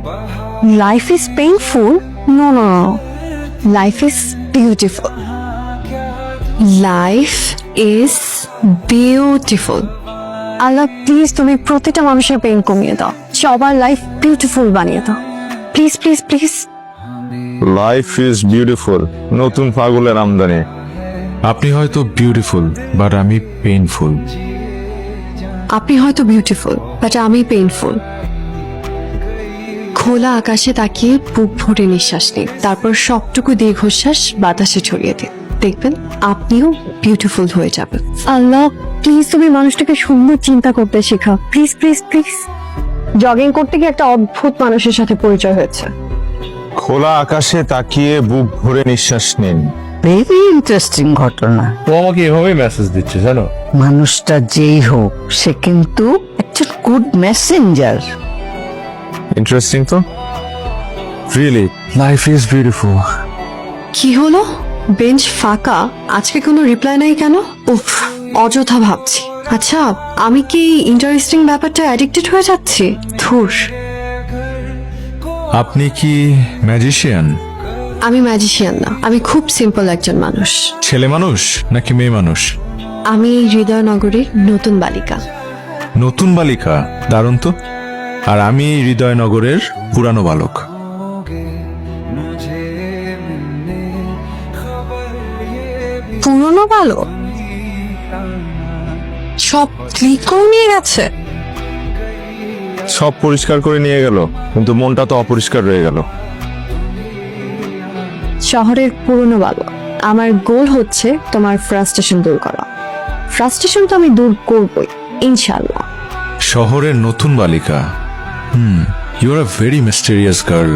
Life is painful, no no no, life is beautiful, life is beautiful. আল্লাহ please তুমি প্রতিটা মানুষের pain কমিয়ে দাও, সবার লাইফ বিউটিফুল বানিয়ে দাও, please please please. Life is beautiful, নতুন পাগলের আমদানি। আপনি হয়তো বিউটিফুল বাট আমি পেইনফুল। আপনি হয়তো বিউটিফুল বাট আমি পেইনফুল। খোলা আকাশে তাকিয়ে বুক ভরে নিঃশ্বাস নিন, তারপর সবটুকু দীর্ঘশ্বাস বাতাসে ছড়িয়ে দিন, দেখবেন আপনিও বিউটিফুল হয়ে যাবেন। আল্লাহ প্লিজ তুমি মানুষটাকে সুন্দর চিন্তা করতে শেখাও, প্লিজ প্লিজ প্লিজ। জগিং করতে গিয়ে একটা অদ্ভুত মানুষের সাথে পরিচয় হয়েছে। খোলা আকাশে তাকিয়ে বুক ভরে নিঃশ্বাস নিন। ভেরি ইন্টারেস্টিং ঘটনা। ও আমাকে এভাবেই মেসেজ দিচ্ছে জানো। মানুষটা যেই হোক সে কিন্তু একটা গুড মেসেঞ্জার। ইন্টারেস্টিং তো, রিয়েলি। Life is beautiful. কি হলো, বেঞ্চ ফাঁকা, আজকে কোনো রিপ্লাই নাই কেন? উফ, অযথা ভাবছি। আচ্ছা আমি কি ইন্টারেস্টিং ব্যাপারটা অ্যাডিক্টেড হয়ে যাচ্ছি? ধুর। আপনি কি ম্যাজিশিয়ান? আমি ম্যাজিশিয়ান না, আমি খুব সিম্পল একজন মানুষ। ছেলে মানুষ নাকি মেয়ে মানুষ? আমি হৃদয়নগরীর নতুন বালিকা। নতুন বালিকা, দারুণ তো। আর আমি হৃদয়নগরের পুরানো বালক। পুরনো ভালো, সব ক্লিক করে নিয়ে গেছে। সব পরিষ্কার করে নিয়ে গেল, কিন্তু মনটা তো অপরিষ্কার রয়ে গেল। শহরের পুরনো ভালো, আমার গোল হচ্ছে তোমার ফ্রাস্ট্রেশন দূর করা। ফ্রাস্ট্রেশন তো আমি দূর করবই ইনশাআল্লাহ। শহরের নতুন বালিকা, you are a very mysterious girl.